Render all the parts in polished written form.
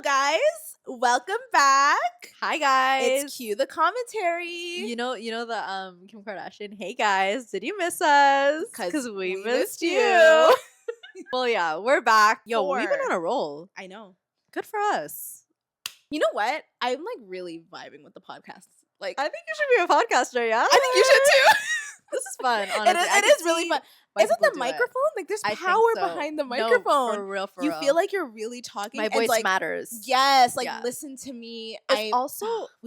Hello, guys. Welcome back. Hi guys. It's Cue the Commentary. You know the Kim Kardashian. Hey guys, did you miss us? Because we missed you. Well, yeah, we're back. Yo, we've been on a roll. I know. Good for us. You know what? I'm like really vibing with the podcast. Like, I think you should be a podcaster. Yeah, I think you should too. This is fun. Honestly, it is really fun. Isn't the microphone like there's power behind the microphone? No, for real. You feel like you're really talking. My voice matters. Yes, listen to me. We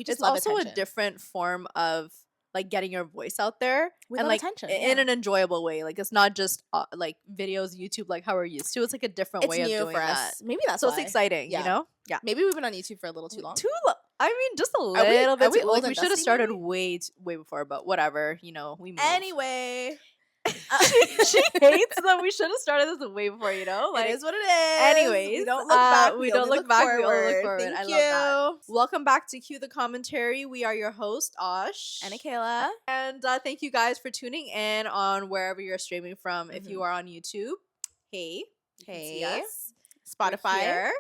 just love also attention. a different form of like getting your voice out there and like attention, in an enjoyable way. Like it's not just like videos, YouTube, like how we're used to. It's like a different way of doing that. Maybe that's so why. it's exciting. Yeah. You know? Yeah. Maybe we've been on YouTube for a little too long. I mean, just a little bit. Are we we should have started way before, but whatever. You know, we moved. Anyway. She hates that we should have started this way before, you know? Like, it is what it is. Anyways, we don't look back. We don't look back. We only look forward. Thank I you. love that. Welcome back to Cue the Commentary. We are your host, Oshs. And Akela. And thank you guys for tuning in on wherever you're streaming from. If you are on YouTube, hey. Spotify.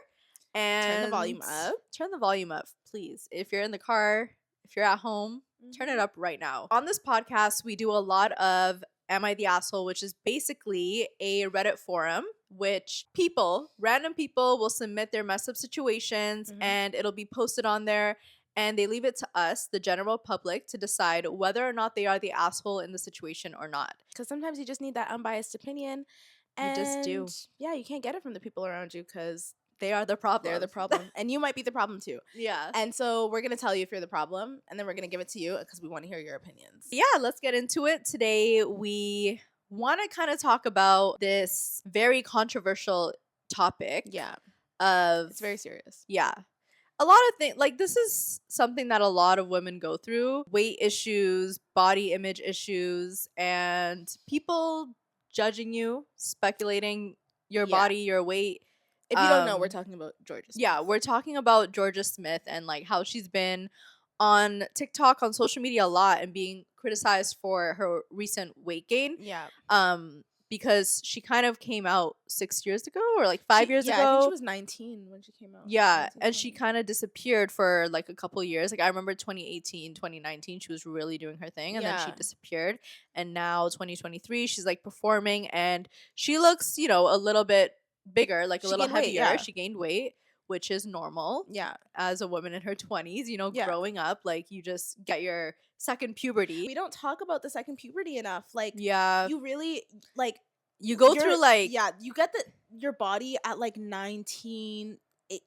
And turn the volume up. Turn the volume up, please. If you're in the car, if you're at home, turn it up right now. On this podcast, we do a lot of Am I the Asshole, which is basically a Reddit forum, which random people will submit their messed up situations and it'll be posted on there. And they leave it to us, the general public, to decide whether or not they are the asshole in the situation or not. Because sometimes you just need that unbiased opinion. And you just do. Yeah, you can't get it from the people around you because they are the problem. They're the problem. And you might be the problem too. Yeah. And so we're going to tell you if you're the problem. And then we're going to give it to you because we want to hear your opinions. Yeah, let's get into it. Today, we want to kind of talk about this very controversial topic. Yeah. It's very serious. Yeah. A lot of things, like this is something that a lot of women go through. Weight issues, body image issues, and people judging you, speculating your body, your weight. If you don't know, we're talking about Georgia Smith. Yeah, we're talking about Georgia Smith and like how she's been on TikTok, on social media a lot and being criticized for her recent weight gain. Yeah. Because she kind of came out 6 years ago or like 5 years ago. I think she was 19 when she came out. Yeah, 19, and she kind of disappeared for like a couple years. Like I remember 2018, 2019, she was really doing her thing and then she disappeared. And now 2023, she's like performing and she looks, you know, a little bit bigger, like a little heavier. Weight, She gained weight, which is normal. Yeah. As a woman in her 20s, you know, growing up, like you just get your second puberty. We don't talk about the second puberty enough. Like, you really, like, you go through like, you get your body at like 19,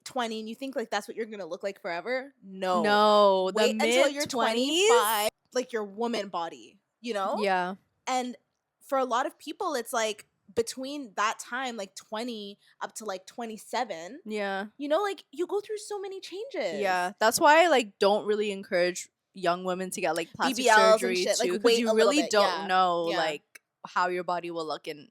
20, and you think like that's what you're gonna look like forever. No, wait until you're 25, like your woman body, you know? Yeah. And for a lot of people, it's like between that time, like 20 up to like 27, you know, like you go through so many changes. Yeah, that's why I like don't really encourage young women to get like plastic BBLs surgery and shit, too, like because you really bit, don't know like how your body will look in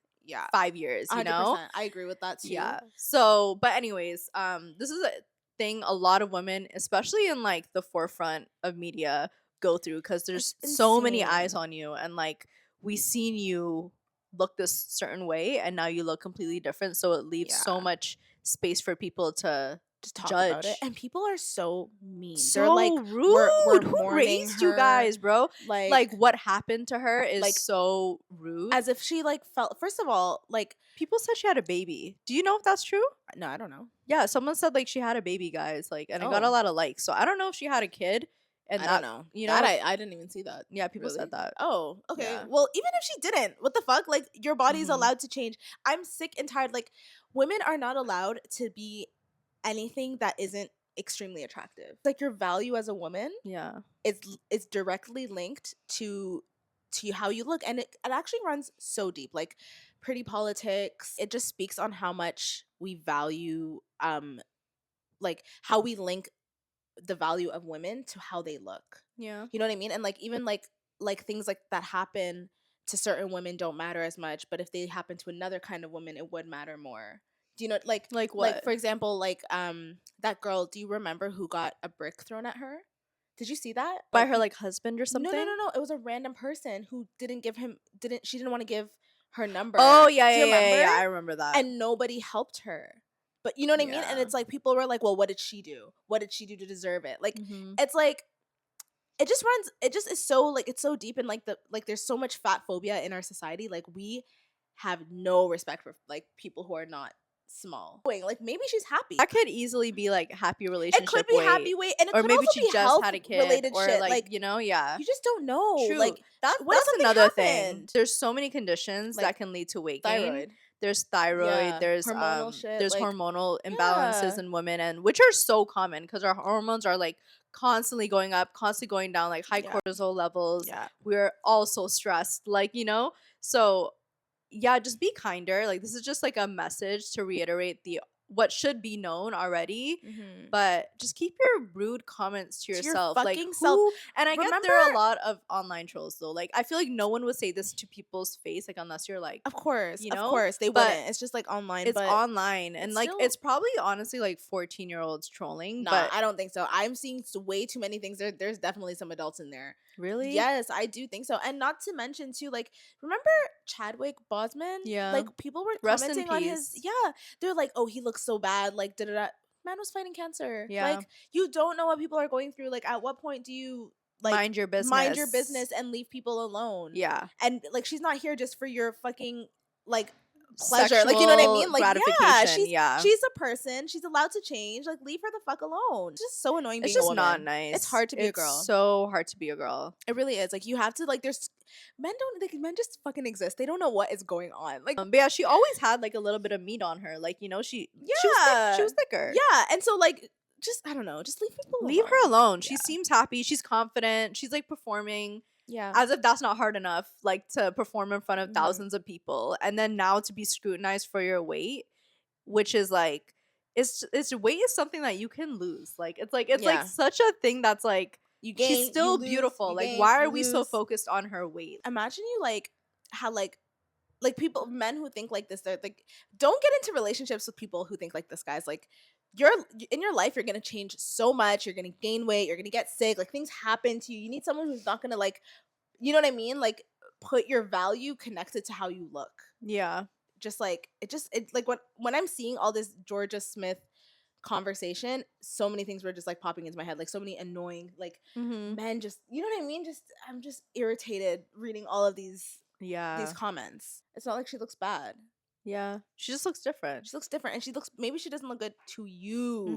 5 years, you 100%. know? I agree with that too. Yeah. So, but anyways, this is a thing a lot of women, especially in like the forefront of media, go through because there's so many eyes on you and like we seen you look this certain way and now you look completely different, so it leaves so much space for people to just talk judge about it. And people are so mean. So they're like rude. We're who raised you guys, bro? Like what happened to her is like so rude. As if she like felt, first of all, like people said she had a baby. Do you know if that's true? No, I don't know. Yeah, someone said like she had a baby, guys, like, and it got a lot of likes. So I don't know if she had a kid. And I don't know. You know, I didn't even see that. Yeah, people said that. Oh, okay. Yeah. Well, even if she didn't, what the fuck? Like, your body's allowed to change. I'm sick and tired. Like, women are not allowed to be anything that isn't extremely attractive. Like, your value as a woman, is directly linked to how you look, and it actually runs so deep. Like, pretty politics. It just speaks on how much we value, like how we link the value of women to how they look. Yeah. You know what I mean? And like even like things like that happen to certain women don't matter as much, but if they happen to another kind of woman, it would matter more. Do you know like what? Like for example, like that girl, do you remember who got a brick thrown at her? Did you see that? By her like husband or something? No. It was a random person who she didn't want to give her number. Oh yeah, I remember that. And nobody helped her. But you know what I mean? And Yeah. it's like people were like, well, what did she do? What did she do to deserve it? Like Mhm. it's like it just is so like it's so deep, and like there's so much fat phobia in our society. Like we have no respect for like people who are not small. Like maybe she's happy. That could easily be like happy It relationship could be weight. happy weight, and it Or could maybe also she be just health had a kid, related or shit. like, Like yeah. you just don't know. True. Like That's what if something another thing. happened? There's so many conditions Like that can lead to weight gain. Thyroid. There's thyroid, Yeah. there's Hormonal shit, there's like hormonal imbalances yeah. in women, and which are so common because our hormones are like constantly going up, constantly going down, like high Yeah. cortisol levels. Yeah. We're also stressed, like, so yeah, just be kinder. Like, this is just like a message to reiterate the what should be known already, Mm-hmm. but just keep your rude comments to To your yourself. Like, fucking self. who? And I get Remember, there are a lot of online trolls though. Like, I feel like no one would say this to people's face, like, unless you're like, of course, you of know. course, they But wouldn't. It's just like online, it's but online, and it's like still it's probably honestly like 14-year-olds trolling. nah. But I don't think so. I'm seeing way too many things. There's definitely some adults in there. really, Yes, I do think so. And not to mention too, like remember Chadwick Boseman? yeah. Like people were Rest in commenting on his peace. yeah. They're like, oh, he looks so bad. Like da da da. Man was fighting cancer. Yeah. Like you don't know what people are going through. Like at what point do you like Mind your mind your business. business and leave people alone? Yeah. And like she's not here just for your fucking like pleasure. Like you know what I Sexual mean? Like gratification. yeah, she's a person. She's allowed to change. Like leave her the fuck alone. It's just so annoying It's being a just woman. not nice. It's hard to be a It's girl. so hard to be a girl. It really is. Like you have to like there's men don't like men just fucking exist. They don't know what is going on. Like But yeah, she always had like a little bit of meat on her. Like, she was yeah. she was thicker. Yeah. And so like just I don't know, just leave people Leave alone. her alone. She Yeah. seems happy. She's confident. She's like performing. Yeah. As if that's not hard enough, like to perform in front of Mhm. thousands of people, and then now to be scrutinized for your weight, which is like, it's weight is something that you can lose. Like it's like Yeah. such a thing that's like, You gain, she's still you lose, beautiful. you Like gain, why you are we so lose. focused on her weight? Imagine you like how like people men who think like this, they're like don't get into relationships with people who think like this, guys. Like you're in your life, you're gonna change so much, you're gonna gain weight, you're gonna get sick, like things happen to you. You need someone who's not gonna like, you know what I mean, like put your value connected to how you look. Yeah. Just like it like when I'm seeing all this Georgia Smith conversation, so many things were just like popping into my head, like so many annoying like men, just you know what I mean, just I'm just irritated reading all of these comments. It's not like she looks bad. Yeah, she just looks different. She looks different, and she looks, maybe she doesn't look good to you.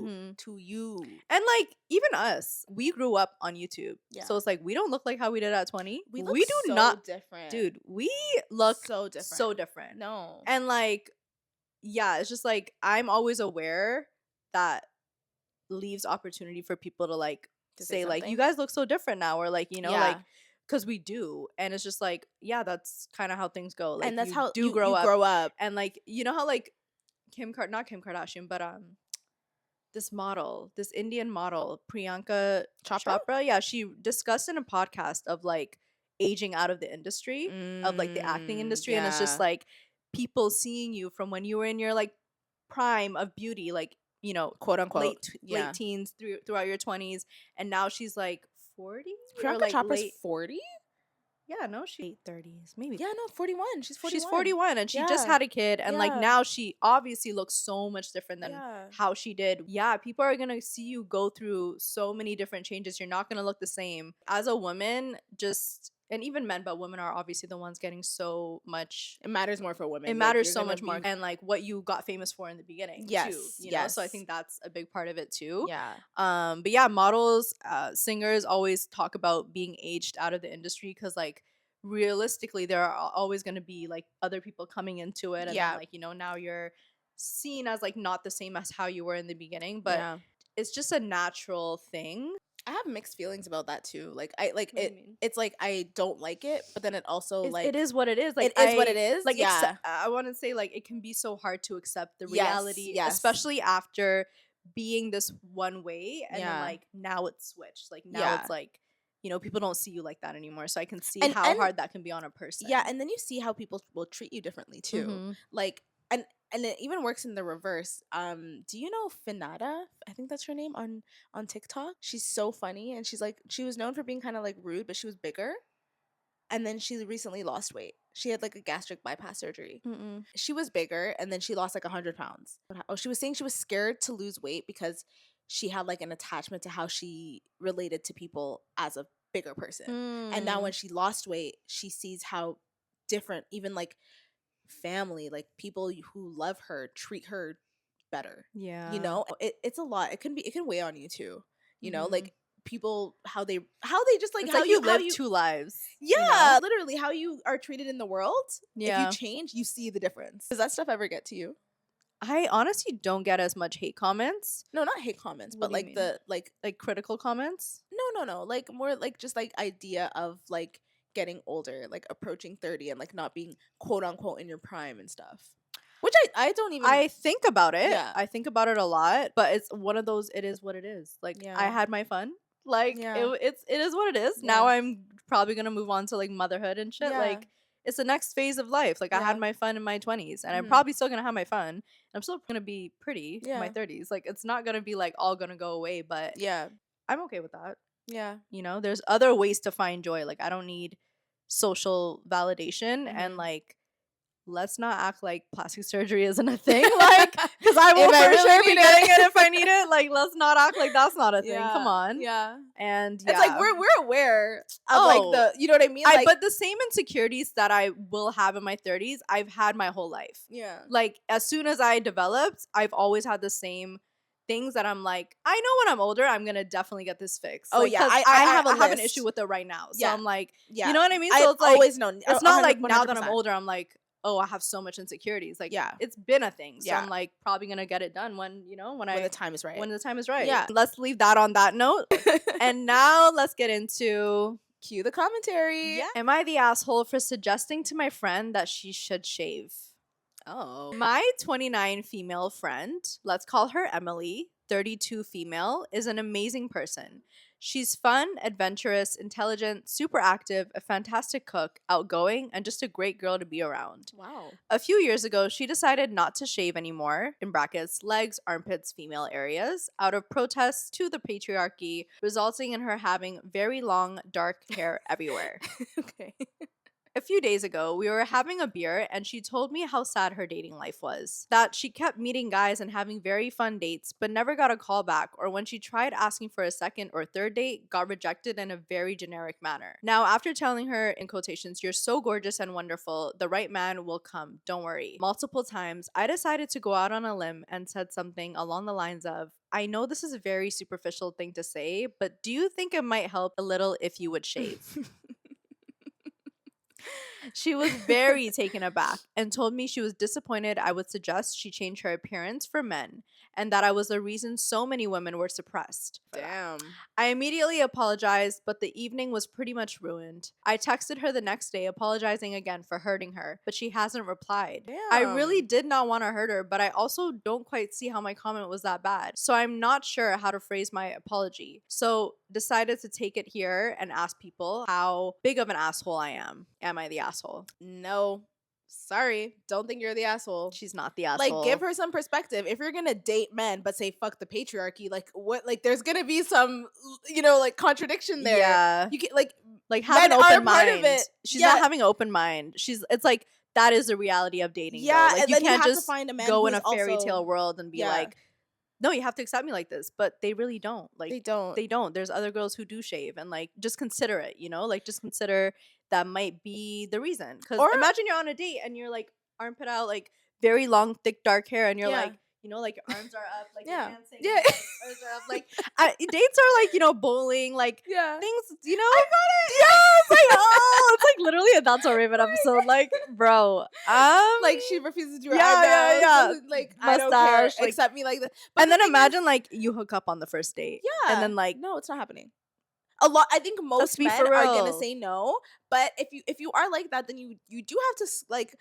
And like even us, we grew up on YouTube. Yeah. So it's like we don't look like how we did at 20. We do so not different. Dude, we look so different. So different. No. And like, yeah, it's just like I'm always aware that leaves opportunity for people to like To say like, something. you guys look so different now, or like, Yeah. like, because we do. And it's just like, yeah, that's kind of how things go. Like, and that's you how do you grow up. grow up. And like, you know how like not Kim Kardashian, but this Indian model, Priyanka Chopra, yeah, she discussed in a podcast of like aging out of the industry, of like the acting industry, and it's just like people seeing you from when you were in your like prime of beauty, like, quote unquote late teens throughout your 20s, and now she's like 40. Priyanka Chopra's 40. Yeah, no, she late 30s, maybe. Yeah, no, 41. She's 41. She's 41, and she just Yeah. had a kid, and like Yeah. now she obviously looks so much different than Yeah. how she did. Yeah, people are gonna see you go through so many different changes. You're not gonna look the same as a woman. And even men, but women are obviously the ones getting so much. It matters more for women. It Like, matters you're so gonna much more, and like what you got famous for in the beginning. Yes, too, you know? So I yes. think that's a big part of it too. Yeah. But yeah, models, singers always talk about being aged out of the industry because like realistically there are always going to be like other people coming into it, and Yeah. then, like, now you're seen as like not the same as how you were in the beginning, but Yeah. it's just a natural thing. I have mixed feelings about that too. Like I like What do you it. mean? It's like I don't like it, but then it also like it is what it is. Like it is what it is. Like yeah. I want to say like it can be so hard to accept the Yes, reality, yes. especially after being this one way, and Yeah. then like now it's switched. Like now Yeah. it's like, people don't see you like that anymore. So I can see And- how and- hard that can be on a person. Yeah, and then you see how people will treat you differently too. Mhm. Like and it even works in the reverse. Do you know Finata? I think that's her name on TikTok. She's so funny, and she was known for being kind of like rude, but she was bigger. And then she recently lost weight. She had like a gastric bypass surgery. Mm-mm. She was bigger, and then she lost like 100 pounds. Oh, she was saying she was scared to lose weight because she had like an attachment to how she related to people as a bigger person. And now when she lost weight, she sees how different even like family, like people who love her, treat her better. Yeah. You know, it's a lot. It can weigh on you too. You know, Mhm. like people how they just like It's how like you live how 2 lives. yeah, you know? literally how you are treated in the world. If you Yeah. change, you see the difference. Does that stuff ever get to you? I honestly don't get as much hate comments. No, not hate comments, What but do you like mean? the like Like critical comments? no, like more like just like idea of like getting older, like approaching 30 and like not being quote unquote in your prime and stuff. Which I don't even I think about it. Yeah. I think about it a lot, but it's one of those it is what it is. Like I Yeah. had my fun. Like Yeah. it is what it is. Now Yeah. I'm probably going to move on to like motherhood and shit. Yeah. Like it's the next phase of life. Like I Yeah. had my fun in my 20s and I'm Mhm. probably still going to have my fun. I'm still going to be pretty in my Yeah. 30s. Like it's not going to be like all going to go away, but Yeah. I'm okay with that. Yeah. You know, there's other ways to find joy. Like I don't need social validation and Mhm. like let's not act like plastic surgery isn't a thing. Like, because I will If I for really sure be need getting it. it if I need it. Like, let's not act like that's not a thing. Come on. Yeah. And It's like we're aware of like Oh. the, you know what I mean? Like, but the same insecurities that I will have in my 30s, I've had my whole life. yeah. Like, as soon as I developed, I've always had the same things that I'm like, I know when I'm older, I'm gonna definitely get this fixed. Oh, Like, yeah, 'cause I have a I have an list. issue with it right now. So Yeah. I'm like, Yeah. you know what I mean? I've So it's like, always known. it's not like now that 100%. I'm older, I'm like, oh, I have so much insecurities. Like, Yeah. it's been a thing. So Yeah. I'm like, probably gonna get it done when, you know, when the time is right. when the time is right. Yeah. Let's leave that on that note. And now let's get into Cue the commentary. yeah. Am I the asshole for suggesting to my friend that she should shave? Oh. My 29 female friend, let's call her Emily, 32 female, is an amazing person. She's fun, adventurous, intelligent, super active, a fantastic cook, outgoing, and just a great girl to be around. Wow. A few years ago, she decided not to shave anymore, in brackets, legs, armpits, female areas, out of protest to the patriarchy, resulting in her having very long, dark hair everywhere. Okay. A few days ago, we were having a beer and she told me how sad her dating life was. That she kept meeting guys and having very fun dates, but never got a call back, or when she tried asking for a second or third date, got rejected in a very generic manner. Now, after telling her, in quotations, "You're so gorgeous and wonderful, the right man will come, don't worry," multiple times, I decided to go out on a limb and said something along the lines of, "I know this is a very superficial thing to say, but do you think it might help a little if you would shave?" She was very taken aback and told me she was disappointed I would suggest she change her appearance for men and that I was the reason so many women were suppressed. Damn. I immediately apologized, but the evening was pretty much ruined. I texted her the next day apologizing again for hurting her, but she hasn't replied. I really did not want to hurt her, but I also don't quite see how my comment was that bad. So I'm not sure how to phrase my apology. So decided to take it here and ask people how big of an asshole I am. Am I the asshole? No. Sorry. Don't think you're the asshole. She's not the asshole. Like, give her some perspective. If you're gonna date men but say fuck the patriarchy, like what, like there's gonna be some, you know, like contradiction there. Yeah. You can like have an men are open part mind. of it. She's Yeah. not having an open mind. It's like that is the reality of dating. Yeah, though. Like and you then you can't have to just find a man go in who's a fairy also- tale world and be Yeah. like, no, you have to accept me like this. But they really don't. Like They don't. They don't. There's other girls who do shave, and like just consider it. You know, like just consider that might be the reason. Because Or- imagine you're on a date and you're like armpit out, like very long, thick, dark hair, and you're Yeah. like, you know, like your arms are up, like Yeah. you're dancing. Yeah. and your arms are up. Like dates are like, you know, bowling, like Yeah. things, you know. I got it. Yeah, it's like it's like literally a That's So Raven episode. Like, bro, Like she refuses to do her Yeah, yeah, eyebrows. yeah. doesn't, like I don't care. Mustache, like- Accept me like that. But and the then thing imagine is- like you hook up on the first date. yeah, and then like no, it's not happening. A lot. I think most be men for are gonna real. say no. But if you are like that, then you do have to like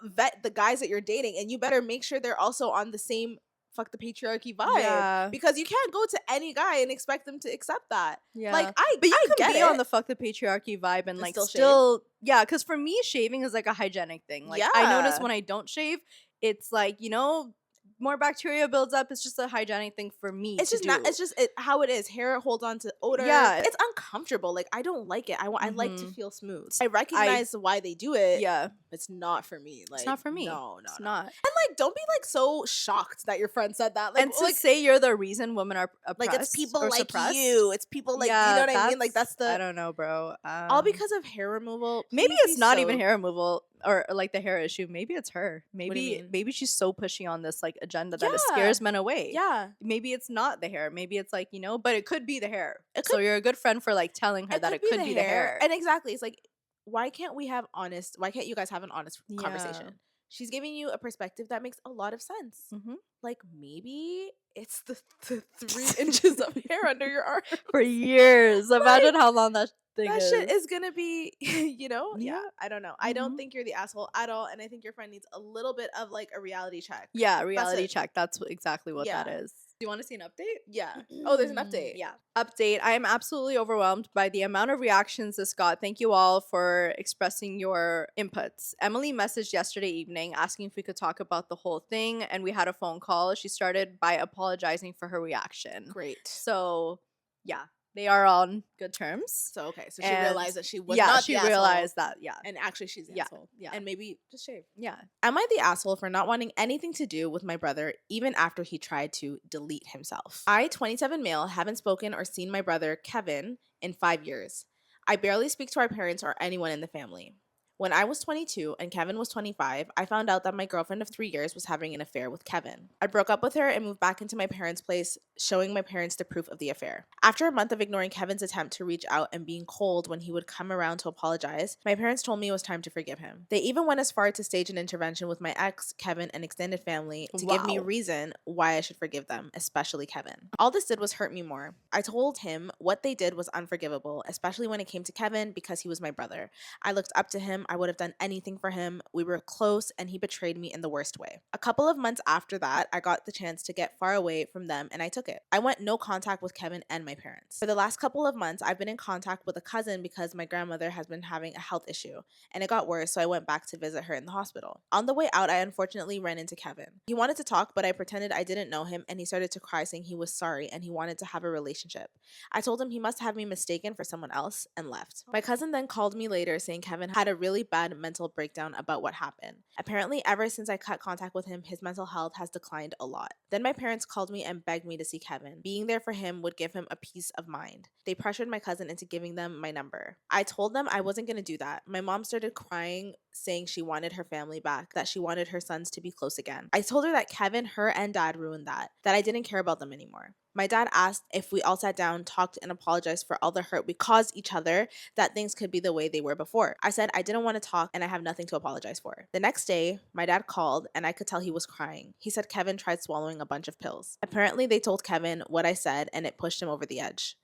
vet the guys that you're dating, and you better make sure they're also on the same fuck the patriarchy vibe. Yeah. Because you can't go to any guy and expect them to accept that. Yeah. Like But you I can get be it. on the fuck the patriarchy vibe and And like still still yeah, because for me shaving is like a hygienic thing. Like I notice Yeah. when I don't shave, it's like, you know, more bacteria builds up. It's just a hygienic thing for me It's to just do. not. It's just how it is. Hair holds on to odor. Yeah. It's uncomfortable. Like, I don't like it. I like to Mhm. feel smooth. I recognize why they do it. Yeah. It's not for me. Like, It's not for me. No, It's no. not. And like, don't be like so shocked that your friend said that. Like, And to say you're the reason women are oppressed, like, it's people or like suppressed. you. It's people like, yeah, you know what I mean? Like, that's I the don't know, bro. all because of hair removal. Maybe Please it's be not so- even hair removal or like the hair issue. Maybe it's her. do you Maybe mean? maybe she's so pushy on this like agenda that it Yeah. scares men away. Yeah, Maybe it's not the hair. Maybe it's like, but it could be the hair. It So could- you're a good friend for like telling her that it could be the hair. And exactly, it's like, why can't you guys have an honest Yeah. conversation? She's giving you a perspective that makes a lot of sense. Mhm. Like, maybe it's the 3 inches of hair under your arm. For years. Imagine how long that thing That is. shit is gonna be, Yeah, Yeah. I don't know. I don't Mhm. think you're the asshole at all, and I think your friend needs a little bit of like a reality check. Yeah, reality it. check. That's exactly what that Yeah. is. Do you want to see an update? Yeah. Oh, there's an update. Yeah. Update. I am absolutely overwhelmed by the amount of reactions this got. Thank you all for expressing your inputs. Emily messaged yesterday evening asking if we could talk about the whole thing, and we had a phone call. She started by apologizing for her reaction. Great. So, yeah, they are on good terms. So okay, so she And- realized that she was yeah, not she the asshole, realized that. Yeah. and actually she's the Yeah, asshole. yeah. And maybe just shave. Yeah. Am I the asshole for not wanting anything to do with my brother even after he tried to delete himself? I, 27 male, haven't spoken or seen my brother, Kevin, in 5 years. I barely speak to our parents or anyone in the family. When I was 22 and Kevin was 25, I found out that my girlfriend of 3 years was having an affair with Kevin. I broke up with her and moved back into my parents' place, showing my parents the proof of the affair. After a month of ignoring Kevin's attempt to reach out and being cold when he would come around to apologize, my parents told me it was time to forgive him. They even went as far to stage an intervention with my ex, Kevin, and extended family to give me Wow. reason why I should forgive them, especially Kevin. All this did was hurt me more. I told him what they did was unforgivable, especially when it came to Kevin because he was my brother. I looked up to him. I would have done anything for him. We were close and he betrayed me in the worst way. A couple of months after that, I got the chance to get far away from them and I took it. I went no contact with Kevin and my parents. For the last couple of months, I've been in contact with a cousin because my grandmother has been having a health issue and it got worse, so I went back to visit her in the hospital. On the way out, I unfortunately ran into Kevin. He wanted to talk, but I pretended I didn't know him and he started to cry saying he was sorry and he wanted to have a relationship. I told him he must have me mistaken for someone else and left. My cousin then called me later saying Kevin had a really bad mental breakdown about what happened. Apparently, ever since I cut contact with him, his mental health has declined a lot. Then my parents called me and begged me to see Kevin. Being there for him would give him a peace of mind. They pressured my cousin into giving them my number. I told them I wasn't going to do that. My mom started crying, saying she wanted her family back, that she wanted her sons to be close again. I told her that Kevin, her, and dad ruined that I didn't care about them anymore. My dad asked if we all sat down, talked, and apologized for all the hurt we caused each other, that things could be the way they were before. I said I didn't want to talk and I have nothing to apologize for. The next day, my dad called and I could tell he was crying. He said Kevin tried swallowing a bunch of pills. Apparently, they told Kevin what I said and it pushed him over the edge.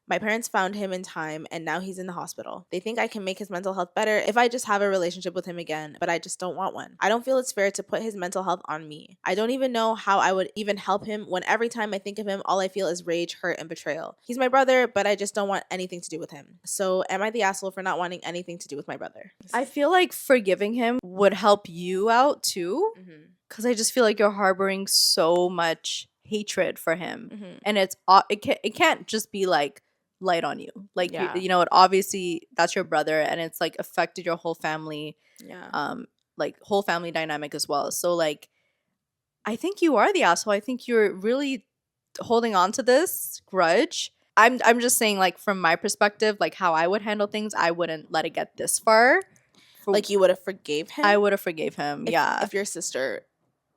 My parents found him in time and now he's in the hospital. They think I can make his mental health better if I just have a relationship with him again, but I just don't want one. I don't feel it's fair to put his mental health on me. I don't even know how I would even help him when every time I think of him, all I feel is rage, hurt, and betrayal. He's my brother, but I just don't want anything to do with him. So am I the asshole for not wanting anything to do with my brother? I feel like forgiving him would help you out too, because I just feel like you're harboring so much hatred for him, and it can't just be like light on you. Like Yeah. it obviously that's your brother, and it's like affected your whole family, Yeah. like whole family dynamic as well. So like, I think you are the asshole. I think you're really holding on to this grudge. I'm just saying, like, from my perspective, like how I would handle things, I wouldn't let it get this far. Like, you would have forgave him? I would have forgave him. If your sister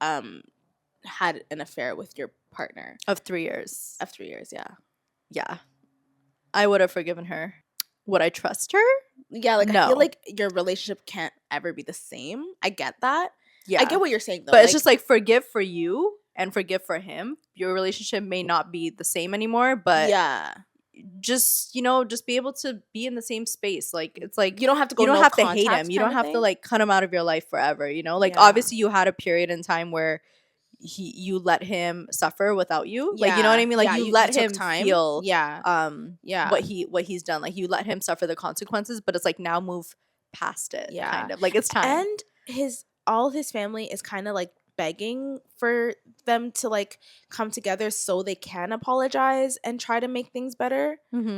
had an affair with your partner of 3 years. of 3 years, Yeah. I would have forgiven her. Would I trust her? Yeah, like, I No. feel like your relationship can't ever be the same. I get that. Yeah. I get what you're saying, though. But it's just like, forgive for you and forgive for him. Your relationship may not be the same anymore, but yeah, just, just be able to be in the same space. Like, it's like, you don't have to go. you don't no have to hate contact him. You don't kinda have to thing. like cut him out of your life forever, Like, Yeah. obviously you had a period in time where you let him suffer without you. Like, you know what I mean? Like, Yeah, you let took him time. feel Yeah, yeah. what he's done. Like, you let him suffer the consequences, but it's like, now move past it. Yeah. Kind of. Like, it's time. And all of his family is kind of like begging for them to like come together so they can apologize and try to make things better.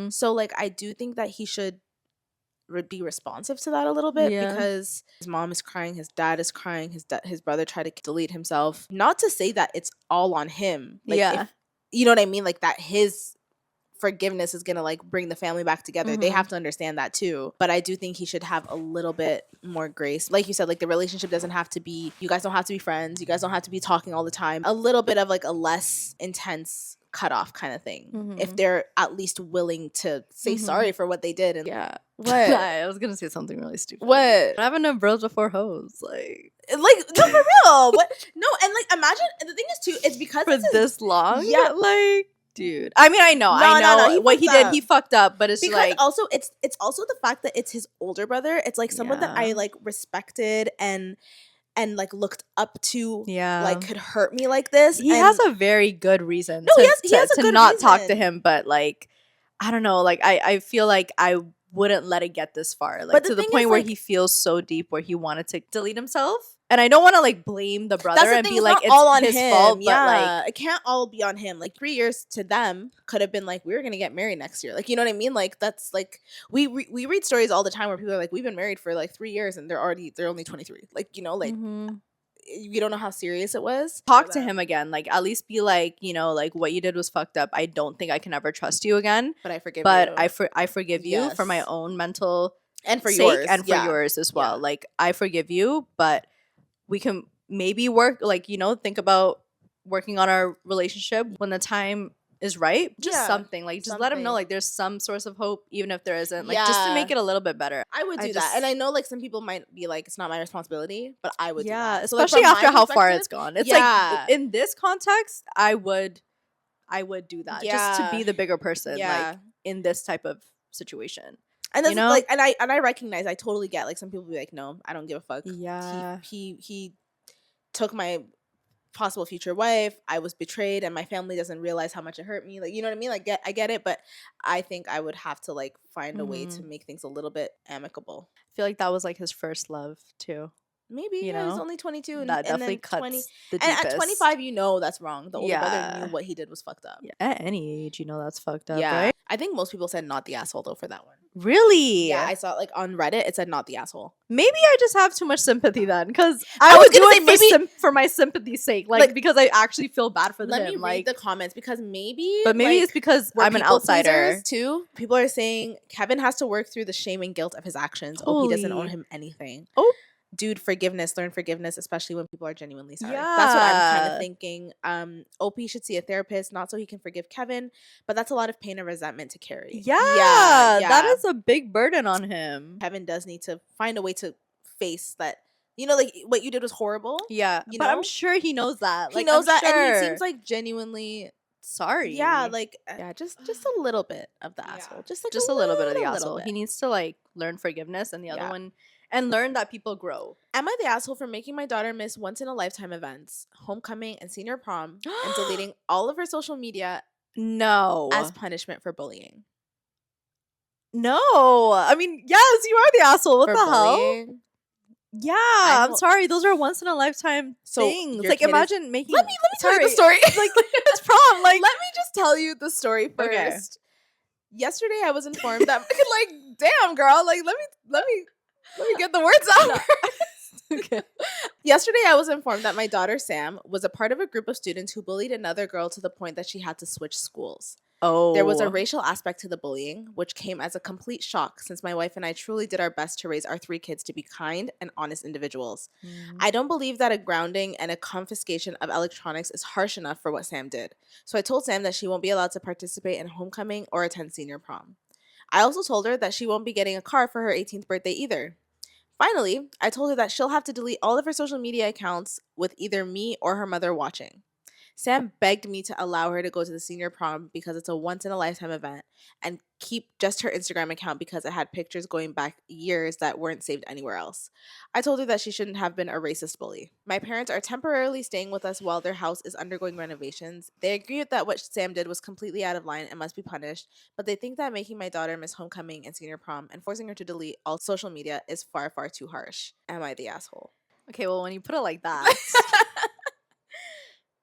So like I do think that he should be responsive to that a little bit, because his mom is crying, his dad is crying, his brother tried to delete himself. Not to say that it's all on him, like if, you know what I mean, like that his forgiveness is gonna like bring the family back together. They have to understand that too. But I do think he should have a little bit more grace. Like you said, like the relationship doesn't have to be, you guys don't have to be friends, you guys don't have to be talking all the time. A little bit of like a less intense cutoff kind of thing, if they're at least willing to say sorry for what they did. And what I was gonna say something really stupid. What? Having no bros before hoes, like no, for real. What? No, and like imagine, the thing is too, it's because for this long. Yeah, like, dude. I mean, I know he what he did. He fucked up, but it's because like also it's also the fact that it's his older brother. It's like someone that I like respected and like looked up to. Like could hurt me like this. He has a very good reason. No, he has a to good not reason. talk to him, but like I don't know. Like I feel like I wouldn't let it get this far. Like to the point where he feels so deep where he wanted to delete himself. And I don't want to like blame the brother and be like it's all on his fault, but like it can't all be on him. Like 3 years to them could have been like, we're gonna get married next year. Like, you know what I mean? Like that's like we read stories all the time where people are like, we've been married for like 3 years and they're only 23. Like, you know, like you don't know how serious it was. Talk to him again. Like at least be like, you know, like what you did was fucked up. I don't think I can ever trust you again. But I forgive you. But I forgive you for my own mental and for sake yours and for yours as well. Like I forgive you, but we can maybe work, like, you know, think about working on our relationship when the time is right. Just something like just let him know like there's some source of hope, even if there isn't, like just to make it a little bit better. I would do that. And I know like some people might be like, it's not my responsibility, but I would do that. So, especially like, after how far it's gone. It's like in this context I would do that just to be the bigger person, like in this type of situation. And that's, you know, like, and I recognize, I totally get, like, some people be like, no, I don't give a fuck. He took my possible future wife. I was betrayed, and my family doesn't realize how much it hurt me. Like, you know what I mean? Like, I get it, but I think I would have to like find a way to make things a little bit amicable. I feel like that was like his first love too. Maybe, you know, he's only 22, and that definitely cuts 20, the deepest. And at 25, you know that's wrong. The older brother knew what he did was fucked up. At any age, you know that's fucked up, right? I think most people said not the asshole though for that one. Really? Yeah, I saw like on Reddit it said not the asshole. Maybe I just have too much sympathy then, because I would do it for my sympathy's sake, like because I actually feel bad for them. Let me read the comments, because maybe, but maybe it's because I'm an outsider too. People are saying Kevin has to work through the shame and guilt of his actions. OP doesn't owe him anything. Dude, forgiveness, learn forgiveness, especially when people are genuinely sorry. That's what I'm kind of thinking. OP should see a therapist, not so he can forgive Kevin, but that's a lot of pain and resentment to carry. That is a big burden on him. Kevin does need to find a way to face that, you know, like what you did was horrible. But I'm sure he knows that. He knows that, and he seems like genuinely sorry. Just a little bit of the asshole. Just a little bit of the asshole. He needs to like learn forgiveness, and the other one, and learn that people grow. Am I the asshole for making my daughter miss once in a lifetime events, homecoming and senior prom, and deleting all of her social media? No. As punishment for bullying. No. I mean, yes, you are the asshole. What the hell? Yeah, I'm sorry. Those are once in a lifetime things. Like, imagine making. Let me tell you the story. Like it's prom. Like, let me just tell you the story first. Okay. Yesterday, I was informed that like, damn girl, like let me get the words out. Okay. Yesterday, I was informed that my daughter Sam was a part of a group of students who bullied another girl to the point that she had to switch schools. There was a racial aspect to the bullying, which came as a complete shock since my wife and I truly did our best to raise our 3 kids to be kind and honest individuals. I don't believe that a grounding and a confiscation of electronics is harsh enough for what Sam did. So I told Sam that she won't be allowed to participate in homecoming or attend senior prom. I also told her that she won't be getting a car for her 18th birthday either. Finally, I told her that she'll have to delete all of her social media accounts with either me or her mother watching. Sam begged me to allow her to go to the senior prom because it's a once-in-a-lifetime event, and keep just her Instagram account because it had pictures going back years that weren't saved anywhere else. I told her that she shouldn't have been a racist bully. My parents are temporarily staying with us while their house is undergoing renovations. They agree that what Sam did was completely out of line and must be punished, but they think that making my daughter miss homecoming and senior prom and forcing her to delete all social media is far, far too harsh. Am I the asshole? Okay, well, when you put it like that...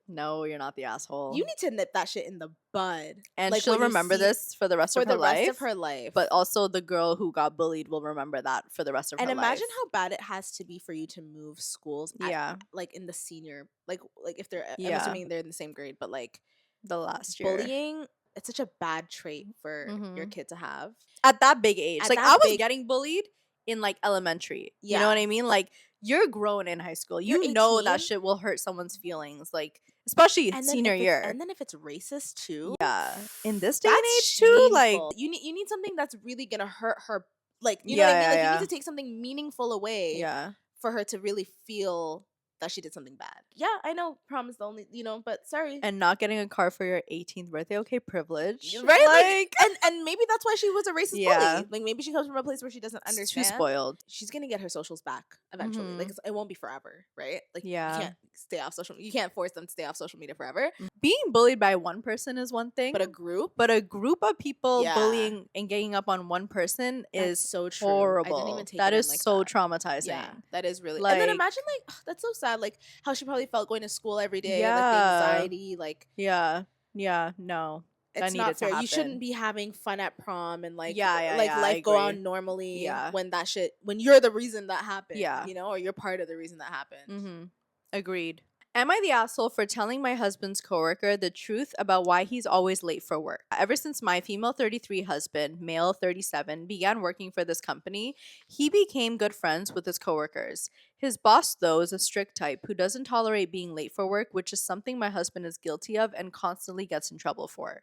No, you're not the asshole. You need to nip that shit in the bud. And like, she'll when you remember see- this for the rest for of her the life. rest of her life. But also the girl who got bullied will remember that for the rest of her life. And imagine how bad it has to be for you to move schools Yeah. like in the senior, like if they're, I'm Yeah. assuming they're in the same grade, but like the last year. bullying, it's such a bad trait for your Mhm. kid to have. At that big age. At Like, that I was big- getting bullied in, like, elementary. You Yeah. know what I mean? Like, you're grown in high school. You're You know that 18. shit will hurt someone's feelings. Like, especially And then senior if year. and then if it's racist too. Yeah. In this day and That's age too, like, shameful. You need something that's really gonna hurt her. Like, you know Yeah, what I mean? yeah, Like, you yeah. need to take something meaningful away yeah. for her to really feel that she did something bad. Yeah, I know prom is the only, but sorry. And not getting a car for your 18th birthday, okay, privilege. Right? Like, And maybe that's why she was a racist Yeah. bully. Like, maybe she comes from a place where she doesn't it's too understand. spoiled. She's gonna get her socials back eventually. Mhm. Like, it won't be forever, right? Like, Yeah. you can't stay off you can't force them to stay off social media forever. Being bullied by one person is one thing. But a group, But a group of people Yeah. bullying and ganging up on one person that's is so true. horrible. I didn't even take That it in is like so that. traumatizing. Yeah, that is really. And then Like- imagine, like, that's so sad. Like, how she probably felt going to school every day. Like, the Yeah. anxiety. Like, Yeah. Yeah. No. That it's needed not to fair. You happen. shouldn't be having fun at prom and like, Yeah, yeah, like yeah, I life go agree. on normally. Yeah. When you're the reason that happened. Yeah. Or you're part of the reason that happened. Mm-hmm. Agreed. Am I the asshole for telling my husband's coworker the truth about why he's always late for work? Ever since my female 33 husband, male 37, began working for this company, he became good friends with his coworkers. His boss, though, is a strict type who doesn't tolerate being late for work, which is something my husband is guilty of and constantly gets in trouble for.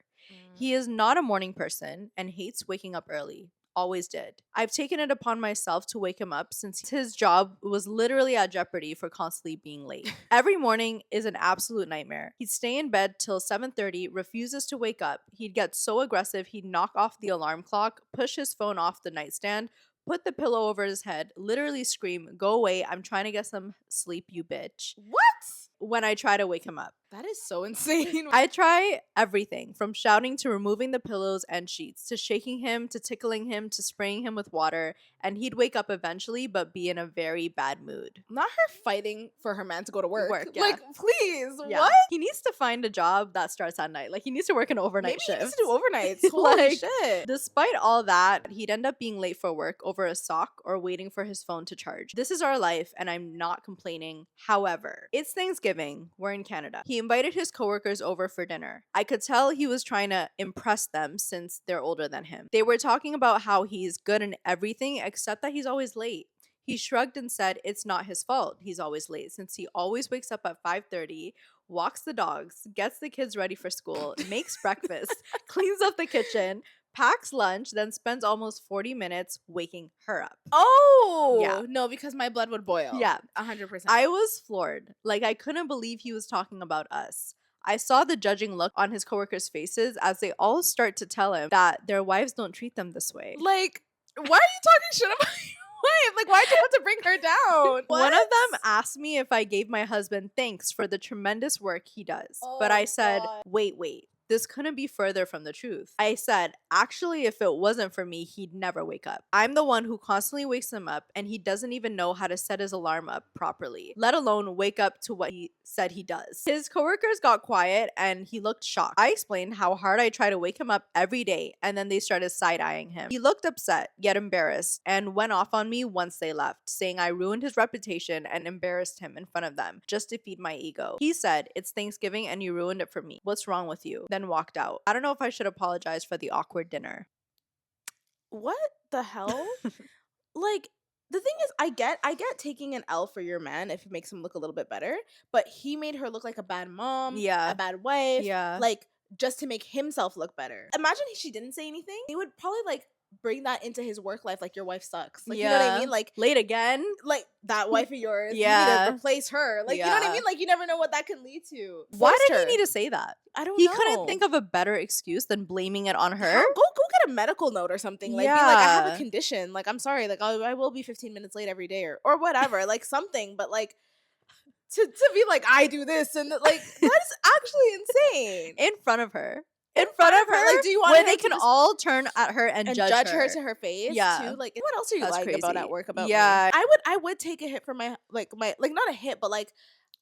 He is not a morning person and hates waking up early. Always did. I've taken it upon myself to wake him up since his job was literally at jeopardy for constantly being late. Every morning is an absolute nightmare. He'd stay in bed till 7:30, refuses to wake up. He'd get so aggressive, he'd knock off the alarm clock, push his phone off the nightstand, put the pillow over his head, literally scream, "Go away, I'm trying to get some sleep, you bitch," What? when I try to wake him up. That is so insane. I try everything from shouting to removing the pillows and sheets to shaking him to tickling him to spraying him with water, and he'd wake up eventually but be in a very bad mood. Not her fighting for her man to go to work. Yeah. Like, please, Yeah. what? He needs to find a job that starts at night. Like, he needs to work an overnight Maybe shift. he needs to do overnights. Holy Like, shit. Despite all that, he'd end up being late for work over a sock or waiting for his phone to charge. This is our life, and I'm not complaining. However, it's Thanksgiving. We're in Canada. He invited his coworkers over for dinner. I could tell he was trying to impress them since they're older than him. They were talking about how he's good in everything except that he's always late. He shrugged and said it's not his fault he's always late since he always wakes up at 5:30, walks the dogs, gets the kids ready for school, makes breakfast, cleans up the kitchen, packs lunch, then spends almost 40 minutes waking her up. Oh, Yeah. no, because my blood would boil. Yeah. 100%. I was floored. Like, I couldn't believe he was talking about us. I saw the judging look on his coworkers' faces as they all start to tell him that their wives don't treat them this way. Like, why are you talking shit about your wife? Like, why'd you have to bring her down? One of them What? asked me if I gave my husband thanks for the tremendous work he does. But I said, God. wait. This couldn't be further from the truth. I said, actually, if it wasn't for me, he'd never wake up. I'm the one who constantly wakes him up, and he doesn't even know how to set his alarm up properly, let alone wake up to what he said he does. His coworkers got quiet, and he looked shocked. I explained how hard I try to wake him up every day, and then they started side-eyeing him. He looked upset, yet embarrassed, and went off on me once they left, saying I ruined his reputation and embarrassed him in front of them, just to feed my ego. He said, it's Thanksgiving and you ruined it for me. What's wrong with you? Then walked out. I don't know if I should apologize for the awkward dinner. What the hell? Like, the thing is, I get taking an L for your man if it makes him look a little bit better, but he made her look like a bad mom, Yeah. a bad wife, Yeah. like, just to make himself look better. Imagine if she didn't say anything. He would probably, like, bring that into his work life, like, your wife sucks. Like, you know what I mean? Like, late again? like that wife of yours, you Yeah. need to replace her. Like, you know what I Yeah. mean? Like, you never know what that can lead to. Why Forced did her. he need to say that? I don't He know. couldn't think of a better excuse than blaming it on her. Go get a medical note or something. Like, be like, I have Yeah. a condition. Like, I'm sorry. Like, I will be 15 minutes late every day or whatever. Like, something. But, like, to be like, I do this and like, that's actually insane. In front of her. In front of her? Like, do you want where him they to can just- all turn at her and judge her to her face? Yeah. Too? Like, what else are you That's lying about crazy. at work about Yeah. me? I would take a hit for my not a hit, but like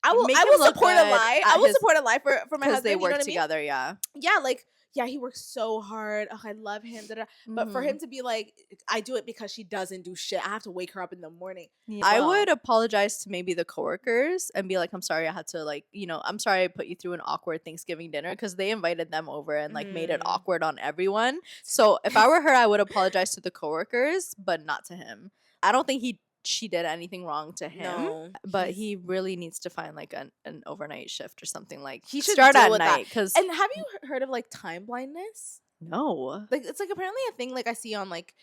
I will support a lie. I will support a lie for my husband. They work you know together, yeah, like yeah, he works so hard. Oh, I love him. Da, da. But for him to be like, I do it because she doesn't do shit. I have to wake her up in the morning. Yeah. I would apologize to maybe the coworkers and be like, I'm sorry I had to like, I'm sorry I put you through an awkward Thanksgiving dinner because they invited them over and like made it awkward on everyone. So if I were her, I would apologize to the coworkers, but not to him. I don't think she did anything wrong to him, but he really needs to find like an overnight shift or something. Like he should start deal at with night. And have you heard of like time blindness? No. Like it's like apparently a thing like I see on like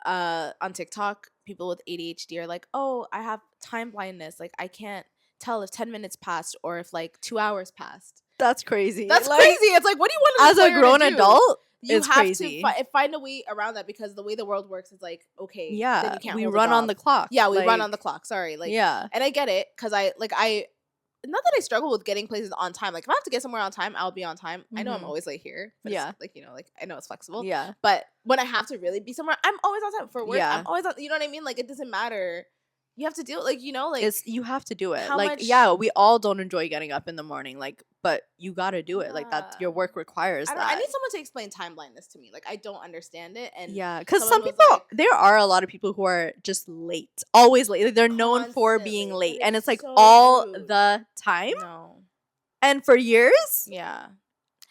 on TikTok, people with ADHD are like, oh, I have time blindness. Like I can't tell if 10 minutes passed or if like 2 hours passed. That's crazy. That's crazy. It's like, what do you want as a grown adult? You it's have crazy. to find a way around that because the way the world works is like, okay, yeah, then you can't we hold run on the clock. Yeah, we run on the clock. Sorry, like yeah, and I get it because I not that I struggle with getting places on time. Like if I have to get somewhere on time, I'll be on time. I know I'm always late here. But yeah, like like I know it's flexible. Yeah, but when I have to really be somewhere, I'm always on time for work. Yeah. I'm always on. You know what I mean? Like it doesn't matter. You have to do it, like like you have to do it. Like yeah, we all don't enjoy getting up in the morning, like, but you got to do it. Like that, your work requires that. I need someone to explain time blindness to me. Like I don't understand it, and yeah, because some people, there are a lot of people who are just late, always late. Like, they're known for being late, and it's like so all rude. The time. No, and for years. Yeah.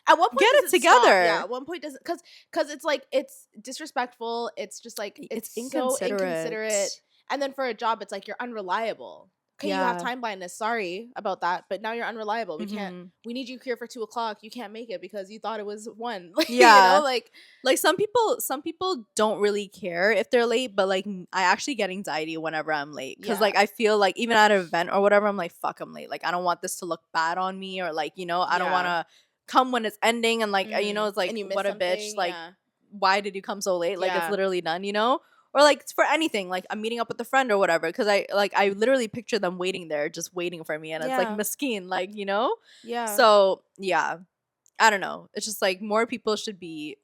At what point get it together? Stop? Yeah, at one point doesn't because it's like it's disrespectful. It's just like it's inconsiderate. So inconsiderate. And then for a job, it's like you're unreliable. Okay, you have time blindness. Sorry about that, but now you're unreliable. We can't. We need you here for 2 o'clock. You can't make it because you thought it was 1. Like, yeah, like some people don't really care if they're late, but like I actually get anxiety whenever I'm late because like I feel like even at an event or whatever, I'm like fuck, I'm late. Like I don't want this to look bad on me or like I don't want to come when it's ending and like it's like what a bitch. Like why did you come so late? Like it's literally done. Or like for anything, like I'm meeting up with a friend or whatever, because I literally picture them waiting there, just waiting for me, and it's like miskeen, like Yeah. So yeah, I don't know. It's just like more people should be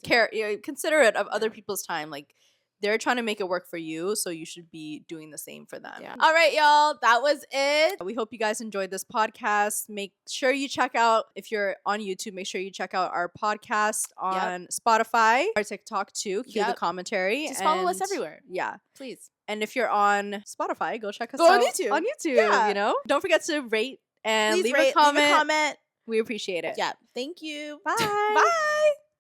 considerate of other people's time. Like they're trying to make it work for you, so you should be doing the same for them. Yeah. All right, y'all. That was it. We hope you guys enjoyed this podcast. Make sure you check out, if you're on YouTube, make sure you check out our podcast on Spotify, our TikTok too. Cue the commentary. Just follow us everywhere. Yeah. Please. And if you're on Spotify, go check us out on YouTube. Yeah. Don't forget to rate and leave a comment. We appreciate it. Yeah. Thank you. Bye. Bye.